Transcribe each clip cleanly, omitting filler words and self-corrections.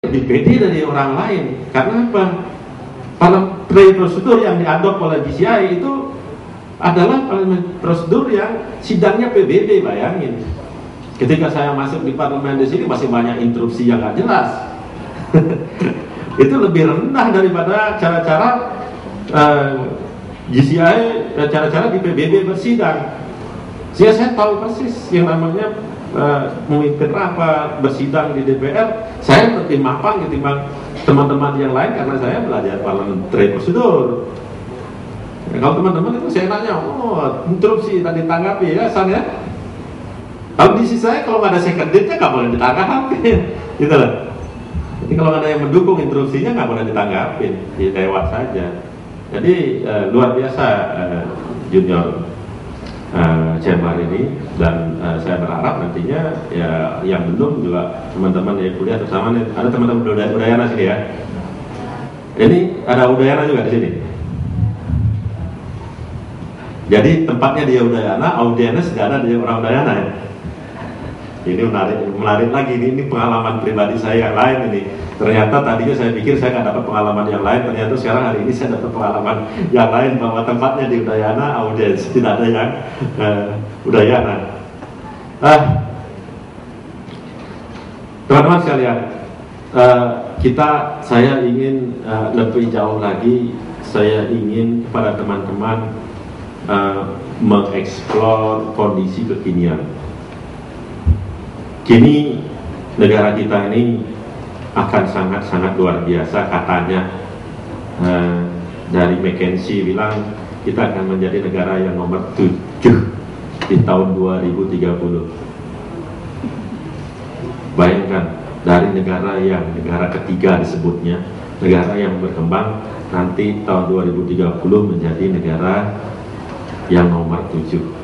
lebih pede dari orang lain. Karena apa? Parliamentary prosedur yang diadop oleh GCI itu adalah prosedur yang sidangnya PBB, bayangin. Ketika saya masuk di parlemen di sini masih banyak interupsi yang nggak jelas. Itu lebih rendah daripada cara-cara GCI, cara-cara di PBB bersidang. Sehingga saya tahu persis yang namanya memimpin rapat, bersidang di DPR. Saya lebih mapan ketimbang teman-teman yang lain karena saya belajar parliamentary prosedur. Ya, kalau teman-teman itu saya nanya, oh interupsi tadi tanggapi ya, San ya. Kalau di sisi saya kalau nggak ada second date-nya nggak boleh ditanggapi, gitu loh. Jadi kalau nggak ada yang mendukung interupsinya nggak boleh ditanggapin, lewat saja. Jadi luar biasa junior chamber ini, dan saya berharap nantinya ya yang belum juga teman-teman yang kuliah, terutama nih, ada teman-teman Udayana sini ya. Ini ada Udayana juga di sini. Jadi tempatnya dia Udayana, audiensnya sudah ada dia orang Udayana ya. Ini menarik lagi, ini pengalaman pribadi saya yang lain ini. Ternyata tadinya saya pikir saya nggak dapat pengalaman yang lain, ternyata sekarang hari ini saya dapat pengalaman yang lain bahwa tempatnya di Udayana, audiens tidak ada yang Udayana. Teman-teman sekalian, saya ingin lebih jauh lagi, saya ingin kepada teman-teman mengeksplor kondisi kekinian. Kini negara kita ini akan sangat-sangat luar biasa katanya. Dari McKinsey bilang kita akan menjadi negara yang nomor 7 di tahun 2030. Bayangkan, dari negara ketiga disebutnya, negara yang berkembang, nanti tahun 2030 menjadi negara yang nomor 7.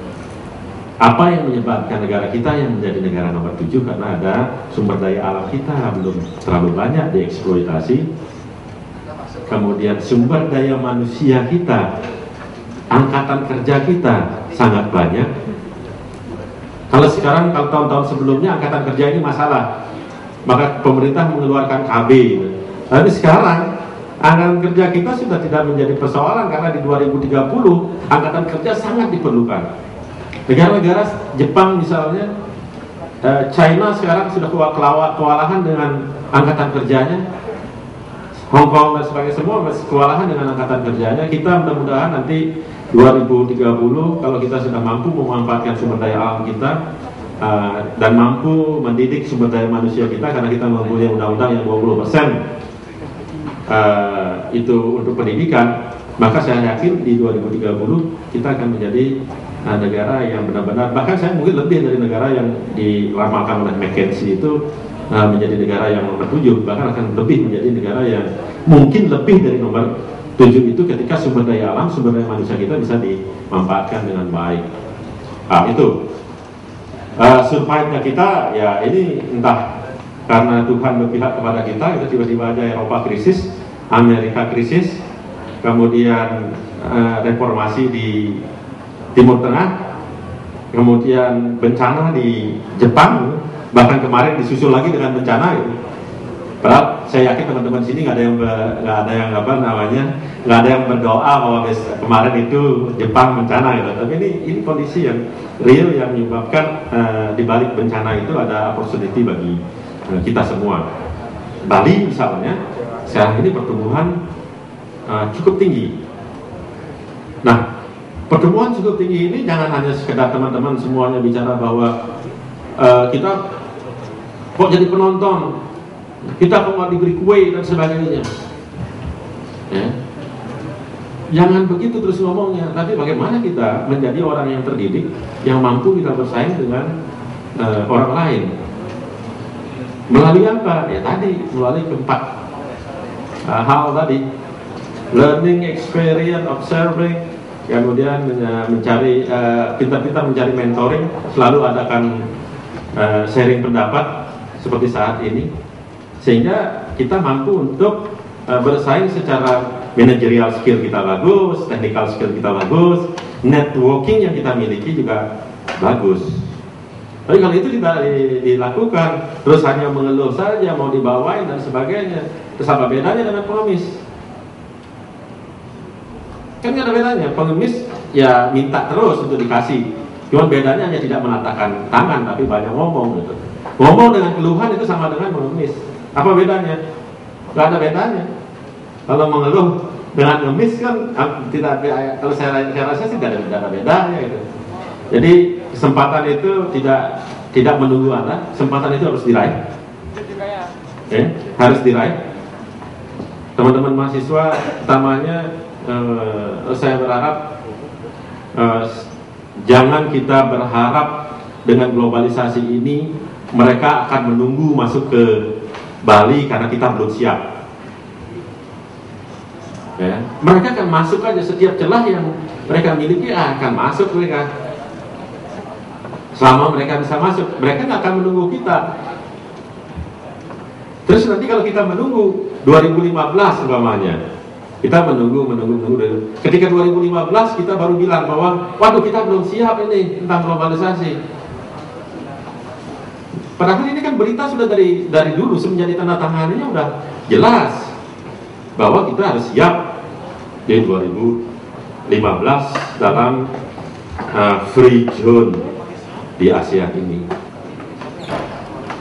Apa yang menyebabkan negara kita yang menjadi negara nomor 7? Karena ada sumber daya alam kita belum terlalu banyak dieksploitasi. Kemudian sumber daya manusia kita, angkatan kerja kita sangat banyak. Kalau sekarang, kalau tahun-tahun sebelumnya angkatan kerja ini masalah, maka pemerintah mengeluarkan KB. Tapi sekarang angkatan kerja kita sudah tidak menjadi persoalan karena di 2030 angkatan kerja sangat diperlukan. Negara-negara Jepang misalnya, China sekarang sudah kewalahan dengan angkatan kerjanya, Hong Kong dan sebagainya semua masih kewalahan dengan angkatan kerjanya. Kita mudah-mudahan nanti 2030 kalau kita sudah mampu memanfaatkan sumber daya alam kita dan mampu mendidik sumber daya manusia kita, karena kita mempunyai undang-undang yang 20% itu untuk pendidikan, maka saya yakin di 2030 kita akan menjadi negara yang benar-benar, bahkan saya mungkin lebih dari negara yang diramalkan oleh McKinsey itu menjadi negara yang nomor 7, bahkan akan lebih menjadi negara yang mungkin lebih dari nomor 7 itu ketika sumber daya alam, sumber daya manusia kita bisa dimanfaatkan dengan baik. Itu survive-nya kita ya, ini entah karena Tuhan berpihak kepada kita, itu tiba-tiba aja Eropa krisis, Amerika krisis, kemudian reformasi di Timur Tengah, kemudian bencana di Jepang, bahkan kemarin disusul lagi dengan bencana itu. Padahal saya yakin teman-teman di sini nggak ada yang berdoa bahwa kemarin itu Jepang bencana gitu. Tapi ini kondisi yang real yang menyebabkan di balik bencana itu ada opportunity bagi kita semua. Bali misalnya sekarang ini pertumbuhan cukup tinggi. Nah, pertumbuhan cukup tinggi ini jangan hanya sekedar teman-teman semuanya bicara bahwa kita kok jadi penonton, kita kok nggak diberi kue dan sebagainya. Ya. Jangan begitu terus ngomongnya, tapi bagaimana kita menjadi orang yang terdidik, yang mampu kita bersaing dengan orang lain. Melalui apa? Ya tadi, melalui keempat hal tadi. Learning, experience, observing, kemudian mencari pintar-pintar mencari mentoring, selalu adakan sharing pendapat seperti saat ini, sehingga kita mampu untuk bersaing secara managerial skill kita bagus, technical skill kita bagus, networking yang kita miliki juga bagus. Tapi kalau itu tidak dilakukan, terus hanya mengeluh saja, mau dibawain dan sebagainya, terus apa bedanya dengan pengemis? Kan nggak ada bedanya. Pengemis ya minta terus untuk dikasih, cuma bedanya hanya tidak menatakan tangan, tapi banyak ngomong gitu. Ngomong dengan keluhan itu sama dengan mengemis. Apa bedanya? Nggak ada bedanya. Kalau mengeluh dengan ngemis kan tidak. Kalau saya rasa sih tidak ada bedanya gitu. Jadi kesempatan itu tidak menunggu Anda. Kesempatan itu harus diraih. Harus diraih. Teman-teman mahasiswa, utamanya saya berharap jangan kita berharap dengan globalisasi ini mereka akan menunggu masuk ke Bali karena kita belum siap. Ya, mereka akan masuk aja, setiap celah yang mereka miliki akan masuk mereka. Selama mereka bisa masuk, mereka nggak akan menunggu kita. Terus nanti kalau kita menunggu 2015 umpamanya, kita menunggu. Ketika 2015 kita baru bilang bahwa, waduh kita belum siap ini tentang globalisasi. Padahal ini kan berita sudah dari dulu, semenjak tanda tangannya udah jelas bahwa kita harus siap di 2015 dalam free zone di Asia ini.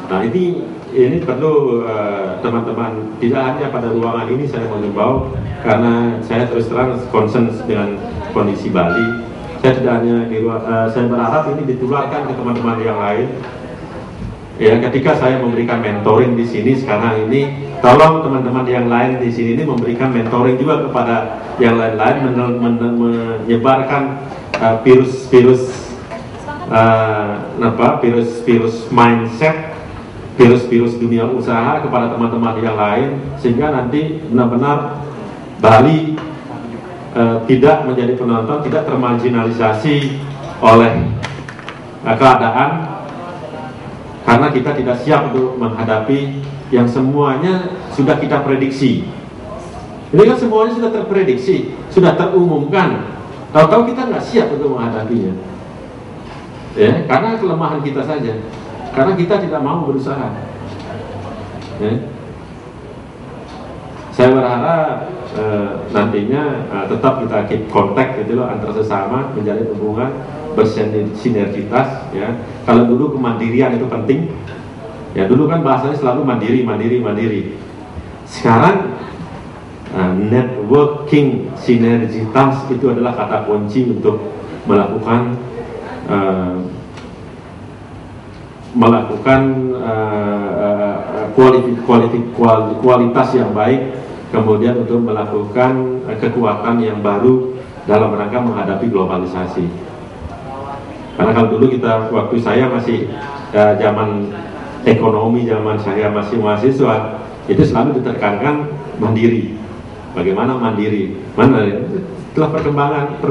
Nah ini perlu teman-teman, tidak hanya pada ruangan ini saya mengimbau, karena saya terus terang concern dengan kondisi Bali. Saya tidak hanya saya berharap ini ditularkan ke teman-teman yang lain. Ya, ketika saya memberikan mentoring di sini sekarang ini, tolong teman-teman yang lain di sini ini memberikan mentoring juga kepada yang lain-lain, menyebarkan virus mindset, virus dunia usaha kepada teman-teman yang lain, sehingga nanti benar-benar Bali tidak menjadi penonton, tidak termarginalisasi oleh keadaan, karena kita tidak siap untuk menghadapi yang semuanya sudah kita prediksi. Ini kan semuanya sudah terprediksi, sudah terumumkan. Tahu-tahu kita nggak siap untuk menghadapinya. Ya, karena kelemahan kita saja, karena kita tidak mau berusaha. Ya. Saya berharap nantinya tetap kita keep kontak gitu loh, antar sesama, menjalin hubungan, bersinergitas. Ya, kalau dulu kemandirian itu penting, ya dulu kan bahasanya selalu mandiri. Sekarang networking, sinergitas itu adalah kata kunci untuk melakukan kualitas yang baik, kemudian untuk melakukan kekuatan yang baru dalam rangka menghadapi globalisasi. Karena kalau dulu waktu saya masih zaman ekonomi, zaman saya masih mahasiswa, itu selalu ditekankan mandiri. Bagaimana mandiri? Setelah perkembangan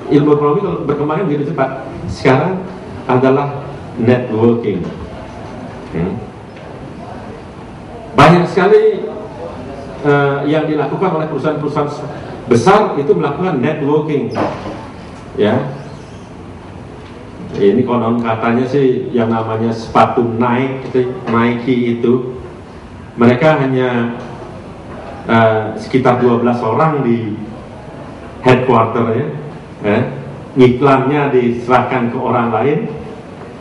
ilmu ekonomi kalau berkembangnya begitu cepat, sekarang adalah networking. Banyak sekali yang dilakukan oleh perusahaan-perusahaan besar itu melakukan networking. Ya, ini konon katanya sih yang namanya sepatu Nike itu, mereka hanya sekitar 12 orang di headquarter ya. Iklannya diserahkan ke orang lain,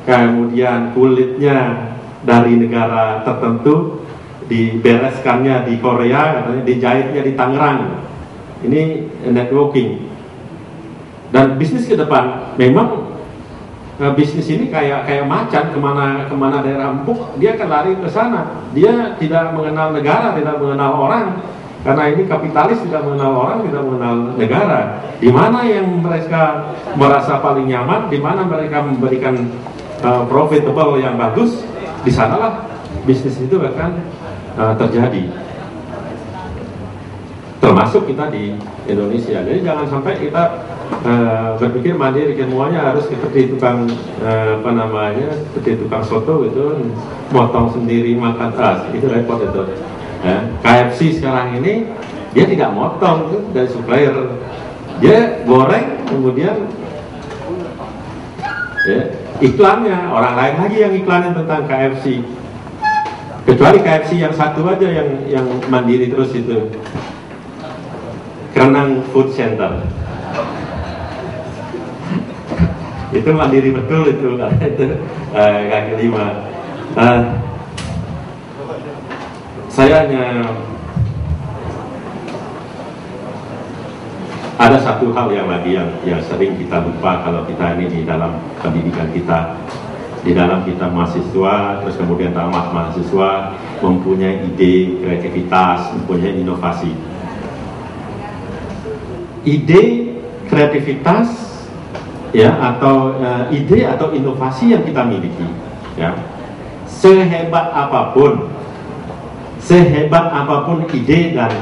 kemudian kulitnya dari negara tertentu, dibereskannya di Korea, katanya dijahitnya di Tangerang. Ini networking. Dan bisnis ke depan, memang bisnis ini kayak macan, kemana daerah empuk dia akan lari ke sana. Dia tidak mengenal negara, tidak mengenal orang, karena ini kapitalis, tidak mengenal orang, tidak mengenal negara. Di mana yang mereka merasa paling nyaman, di mana mereka memberikan profitable yang bagus, di sanalah bisnis itu akan terjadi. Termasuk kita di Indonesia. Jadi jangan sampai kita berpikir mandiri, semuanya harus seperti tukang seperti tukang soto gitu, motong sendiri makan, itu repot itu. Ya, KFC sekarang ini dia tidak motong itu dari supplier, dia goreng kemudian ya iklannya, orang lain lagi yang iklanin tentang KFC. Kecuali KFC yang satu aja yang mandiri terus itu, Kerenang Food Center. Itu mandiri betul itu, karena itu kaki lima. Saya hanya ada satu hal yang lagi yang sering kita lupa kalau kita ini di dalam pendidikan kita, di dalam kita mahasiswa, terus kemudian tamat mahasiswa, mempunyai ide, kreativitas, mempunyai inovasi. Ide, kreativitas, ya, atau ide atau inovasi yang kita miliki, ya, sehebat apapun ide dan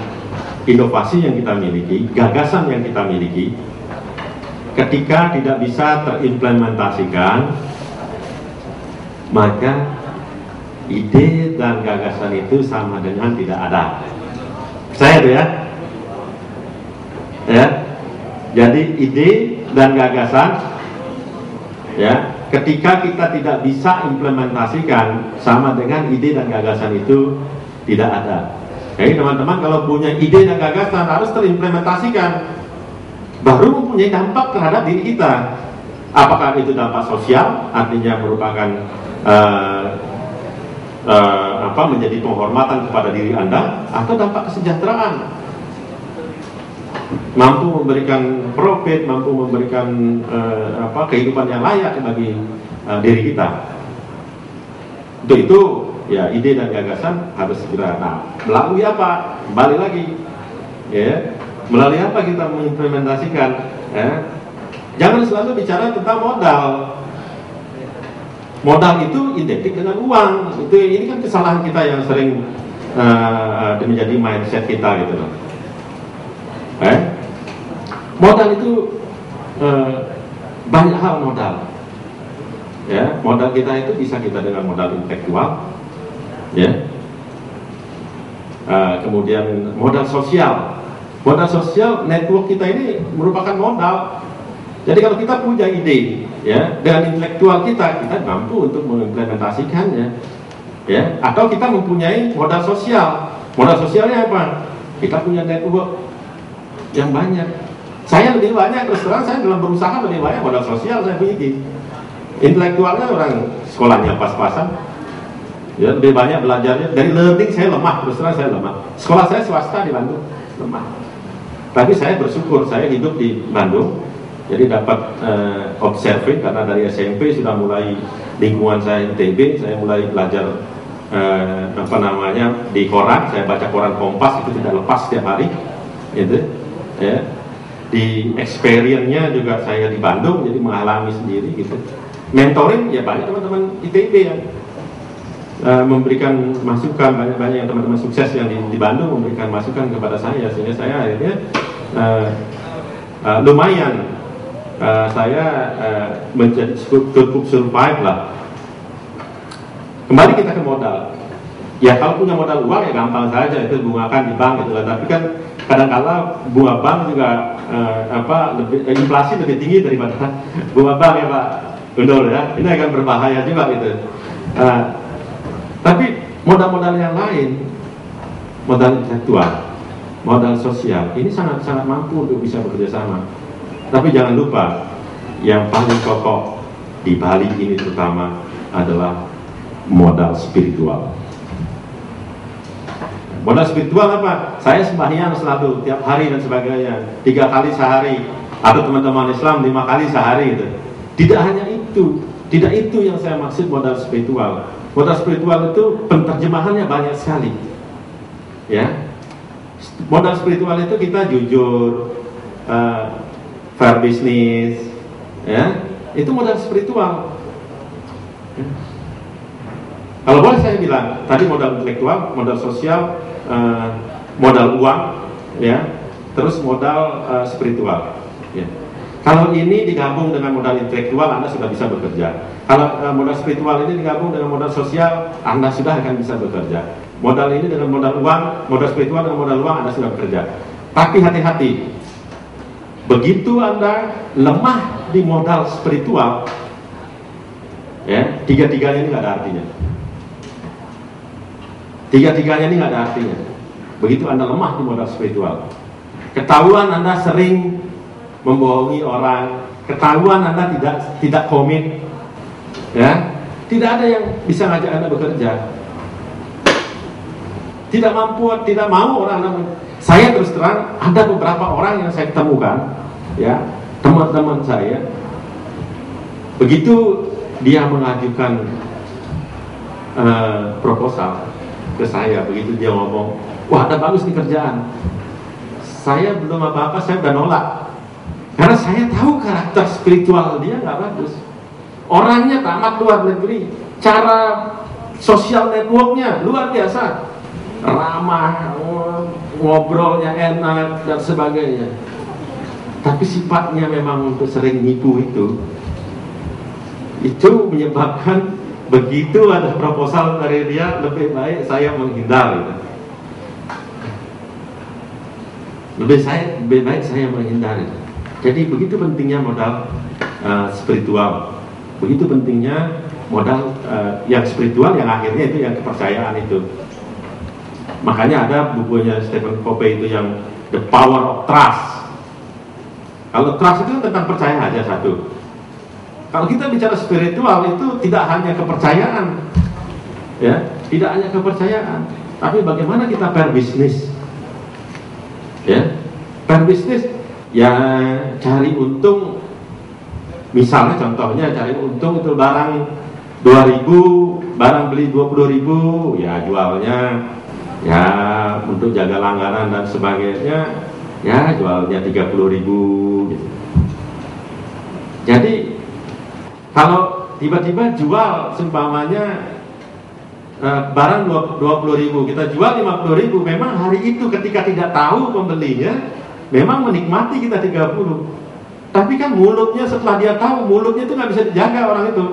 inovasi yang kita miliki, gagasan yang kita miliki, ketika tidak bisa terimplementasikan, maka ide dan gagasan itu sama dengan tidak ada. Saya itu ya, jadi ide dan gagasan, ya, ketika kita tidak bisa implementasikan, sama dengan ide dan gagasan itu tidak ada. Jadi teman-teman kalau punya ide dan gagasan harus terimplementasikan, baru mempunyai dampak terhadap diri kita. Apakah itu dampak sosial, artinya merupakan menjadi penghormatan kepada diri Anda, atau dampak kesejahteraan, mampu memberikan profit, mampu memberikan kehidupan yang layak bagi diri kita. Untuk itu, ya, ide dan gagasan harus segera. Nah, melalui apa? Kembali lagi, ya, melalui apa kita mengimplementasikan? Ya? Jangan selalu bicara tentang modal. Modal itu identik dengan uang. Ini kan kesalahan kita yang sering menjadi mindset kita, gitu loh. Modal itu banyak hal modal. Ya, modal kita itu bisa kita dengan modal intelektual, ya. Kemudian modal sosial. Modal sosial, network kita ini merupakan modal. Jadi kalau kita punya ide, ya, dengan intelektual kita mampu untuk mengimplementasikannya, ya. Atau kita mempunyai modal sosial. Modal sosialnya apa? Kita punya network yang banyak. Saya lebih banyak, terus terang saya dalam berusaha lebih banyak modal sosial saya miliki. Intelektualnya orang sekolahnya pas-pasan, ya, lebih banyak belajarnya. Dari learning saya lemah, terus terang saya lemah. Sekolah saya swasta di Bandung, lemah. Tapi saya bersyukur saya hidup di Bandung, jadi dapat observing, karena dari SMP sudah mulai lingkungan saya ITB, saya mulai belajar di koran. Saya baca koran Kompas, itu tidak lepas setiap hari, gitu, ya. Di experience-nya juga saya di Bandung, jadi mengalami sendiri, gitu. Mentoring, ya banyak teman-teman ITB yang memberikan masukan, banyak yang teman-teman sukses yang di Bandung memberikan masukan kepada saya, sehingga saya akhirnya lumayan saya menjadi cukup survive lah. Kembali kita ke modal. Ya, kalau punya modal uang ya gampang saja, itu bungakan di bank, gitu lah. Tapi kan kadang-kala bunga bank juga inflasi lebih tinggi daripada bunga bank, ya Pak Gundul, ya. Ini akan berbahaya juga, gitu. Tapi modal-modal yang lain, modal intelektual, modal sosial, ini sangat-sangat mampu untuk bisa bekerja sama. Tapi jangan lupa, yang paling pokok di Bali ini terutama adalah modal spiritual. Modal spiritual apa? Saya sembahyang selalu, tiap hari dan sebagainya, 3 kali sehari, atau teman-teman Islam 5 kali sehari, gitu. Tidak hanya itu, tidak itu yang saya maksud modal spiritual. Modal spiritual itu penterjemahannya banyak sekali, ya. Modal spiritual itu kita jujur, fair business, ya, itu modal spiritual. Ya. Kalau boleh saya bilang, tadi modal intelektual, modal sosial, modal uang, ya, terus modal spiritual. Ya. Kalau ini digabung dengan modal intelektual, Anda sudah bisa bekerja. Kalau modal spiritual ini digabung dengan modal sosial, Anda sudah akan bisa bekerja. Modal ini dengan modal uang, modal spiritual dengan modal uang, Anda sudah bekerja. Tapi hati-hati, begitu Anda lemah di modal spiritual, Ya, tiga-tiganya ini nggak ada artinya. Tiga-tiganya ini nggak ada artinya. Begitu Anda lemah di modal spiritual, ketahuan Anda sering membohongi orang, ketahuan Anda tidak komit, ya, tidak ada yang bisa ngajak Anda bekerja, tidak mampu, tidak mau orang. Saya terus terang, ada beberapa orang yang saya temukan, ya, teman-teman saya, begitu dia mengajukan proposal ke saya, begitu dia ngomong, wah ada bagus nih kerjaan, saya belum apa-apa, saya udah nolak, karena saya tahu karakter spiritual dia nggak bagus. Orangnya tamat luar negeri, cara sosial networknya luar biasa, ramah, ngobrolnya enak dan sebagainya, tapi sifatnya memang untuk sering nipu itu menyebabkan begitu ada proposal dari dia, lebih baik saya menghindar gitu. Lebih baik saya menghindar gitu. Jadi begitu pentingnya modal spiritual, begitu pentingnya modal yang spiritual, yang akhirnya itu yang kepercayaan itu. Makanya ada bukunya Stephen Covey itu yang The Power of Trust. Kalau trust itu tentang percaya aja satu. Kalau kita bicara spiritual itu tidak hanya kepercayaan, ya, tidak hanya kepercayaan, tapi bagaimana kita fair bisnis, ya, fair bisnis, ya cari untung. Misalnya contohnya cari untung itu barang 2.000, barang beli 20.000, ya jualnya ya untuk jaga langganan dan sebagainya, ya jualnya 30.000 gitu. Jadi kalau tiba-tiba jual seumpamanya barang 20.000, kita jual 50.000, memang hari itu ketika tidak tahu pembelinya, memang menikmati kita 30. Tapi kan mulutnya, setelah dia tahu, mulutnya itu nggak bisa dijaga orang itu.